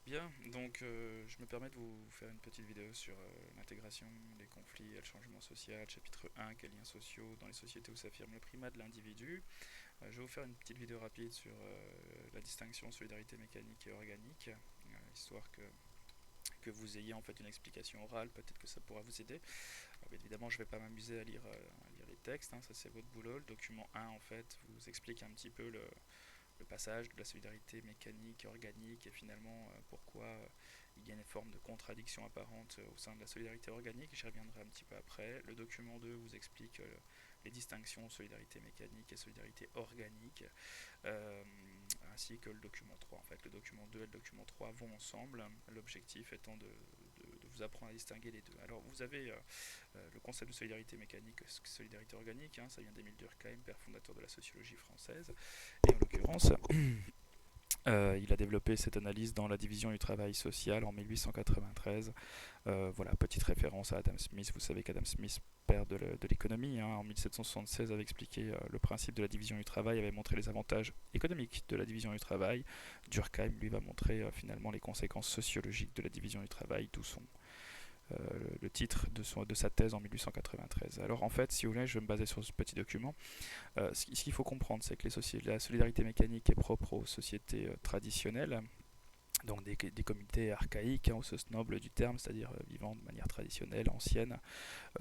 Bien, donc je me permets de vous faire une petite vidéo sur l'intégration, les conflits et le changement social, chapitre 1, quels liens sociaux dans les sociétés où s'affirme le primat de l'individu. Je vais vous faire une petite vidéo rapide sur la distinction solidarité mécanique et organique, histoire que vous ayez en fait une explication orale, peut-être que ça pourra vous aider. Alors, bien évidemment, je ne vais pas m'amuser à lire les textes, hein, ça c'est votre boulot. Le document 1 en fait vous explique un petit peu le passage de la solidarité mécanique, organique, et finalement pourquoi il y a une forme de contradiction apparente au sein de la solidarité organique. J'y reviendrai un petit peu après. Le document 2 vous explique les distinctions solidarité mécanique et solidarité organique, euh, ainsi que le document 3. En fait, le document 2 et le document 3 vont ensemble, l'objectif étant de vous apprendre à distinguer les deux. Alors, vous avez le concept de solidarité mécanique, solidarité organique, hein, ça vient d'Émile Durkheim, père fondateur de la sociologie française, et en l'occurrence, il a développé cette analyse dans la division du travail social en 1893. Voilà, petite référence à Adam Smith. Vous savez qu'Adam Smith, père de l'économie, hein, en 1776 avait expliqué le principe de la division du travail, avait montré les avantages économiques de la division du travail. Durkheim, lui, va montrer finalement les conséquences sociologiques de la division du travail, d'où euh, le titre de sa thèse en 1893. Alors en fait, si vous voulez, je vais me baser sur ce petit document. Ce qu'il faut comprendre, c'est que la solidarité mécanique est propre aux sociétés traditionnelles, donc des communautés archaïques, hein, au sens noble du terme, c'est-à-dire vivant de manière traditionnelle, ancienne.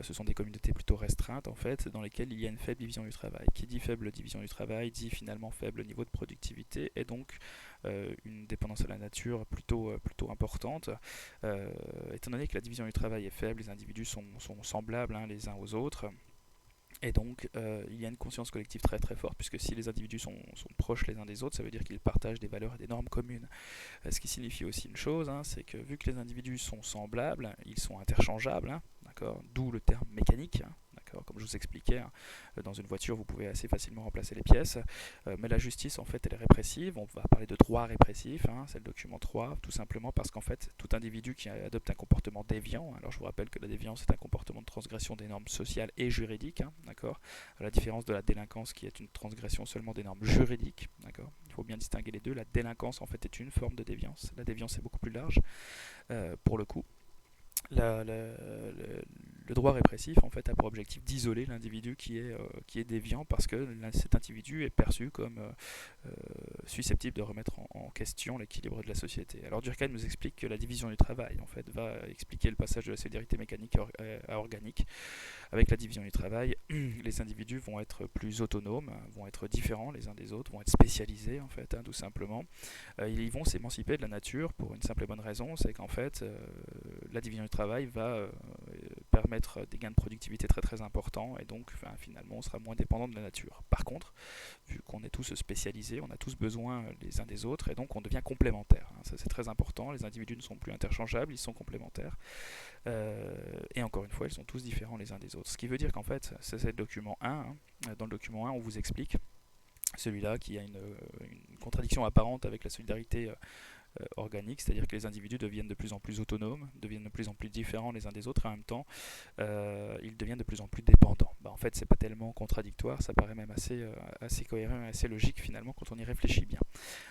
Ce sont des communautés plutôt restreintes, en fait, dans lesquelles il y a une faible division du travail. Qui dit faible division du travail dit finalement faible niveau de productivité, et donc une dépendance à la nature plutôt importante. Étant donné que la division du travail est faible, les individus sont semblables, hein, les uns aux autres. Et donc, il y a une conscience collective très très forte, puisque si les individus sont proches les uns des autres, ça veut dire qu'ils partagent des valeurs et des normes communes. Ce qui signifie aussi une chose, hein, c'est que vu que les individus sont semblables, ils sont interchangeables, hein, d'accord, d'où le terme mécanique. Hein, d'accord, comme je vous expliquais, hein, dans une voiture, vous pouvez assez facilement remplacer les pièces, mais la justice, en fait, elle est répressive. On va parler de droit répressif, hein, c'est le document 3, tout simplement parce qu'en fait, tout individu qui adopte un comportement déviant, alors je vous rappelle que la déviance est un comportement de transgression des normes sociales et juridiques, hein, d'accord, à la différence de la délinquance qui est une transgression seulement des normes juridiques, d'accord. Il faut bien distinguer les deux. La délinquance, en fait, est une forme de déviance. La déviance est beaucoup plus large, pour le coup. Le droit répressif en fait a pour objectif d'isoler l'individu qui est déviant, parce que cet individu est perçu comme susceptible de remettre en question l'équilibre de la société. Alors Durkheim nous explique que la division du travail en fait va expliquer le passage de la solidarité mécanique à organique. Avec la division du travail, les individus vont être plus autonomes, vont être différents les uns des autres, vont être spécialisés en fait, hein, tout simplement. Ils vont s'émanciper de la nature pour une simple et bonne raison, c'est qu'en fait, la division du travail va permettre des gains de productivité très très importants, et donc finalement on sera moins dépendant de la nature. Par contre, vu qu'on est tous spécialisés, on a tous besoin les uns des autres, et donc on devient complémentaires. Hein. Ça c'est très important, les individus ne sont plus interchangeables, ils sont complémentaires. Et encore une fois, ils sont tous différents les uns des autres. Ce qui veut dire qu'en fait, c'est le document 1. Hein. Dans le document 1, on vous explique celui-là qui a une contradiction apparente avec la solidarité organique, c'est-à-dire que les individus deviennent de plus en plus autonomes, deviennent de plus en plus différents les uns des autres, et en même temps, ils deviennent de plus en plus dépendants. En fait, c'est pas tellement contradictoire, ça paraît même assez cohérent et assez logique finalement quand on y réfléchit bien.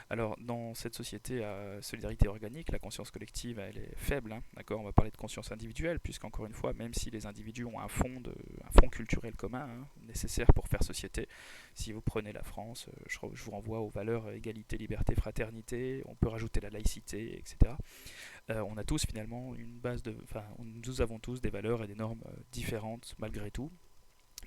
Alors, dans cette société à solidarité organique, la conscience collective, elle est faible. Hein, d'accord, on va parler de conscience individuelle, puisqu'encore une fois, même si les individus ont un fond culturel commun, hein, nécessaire pour faire société, si vous prenez la France, je vous renvoie aux valeurs égalité, liberté, fraternité, on peut rajouter la laïcité, etc. On a tous finalement nous avons tous des valeurs et des normes différentes malgré tout.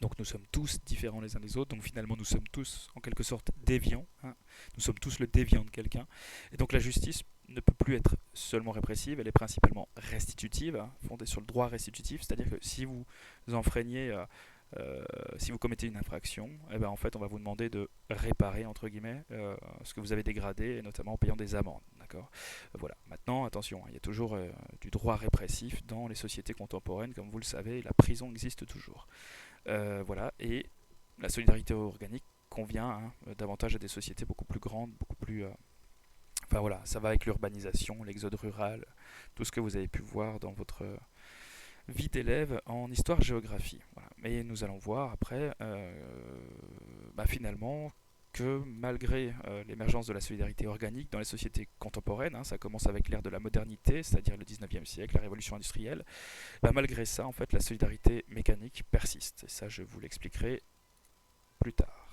Donc nous sommes tous différents les uns des autres, donc finalement nous sommes tous en quelque sorte déviants, hein. Nous sommes tous le déviant de quelqu'un. Et donc la justice ne peut plus être seulement répressive, elle est principalement restitutive, hein, fondée sur le droit restitutif, c'est-à-dire que si vous enfreignez, si vous commettez une infraction, eh ben, en fait on va vous demander de réparer entre guillemets ce que vous avez dégradé, et notamment en payant des amendes. D'accord. Voilà. Maintenant, attention, hein, il y a toujours du droit répressif dans les sociétés contemporaines, comme vous le savez, la prison existe toujours. Voilà, et la solidarité organique convient, hein, davantage à des sociétés beaucoup plus grandes, beaucoup plus... Enfin voilà, ça va avec l'urbanisation, l'exode rural, tout ce que vous avez pu voir dans votre vie d'élève en histoire-géographie. Voilà. Mais nous allons voir après, finalement, que malgré l'émergence de la solidarité organique dans les sociétés contemporaines, ça commence avec l'ère de la modernité, c'est-à-dire le 19e siècle, la révolution industrielle, malgré ça, en fait, la solidarité mécanique persiste. Et ça, je vous l'expliquerai plus tard.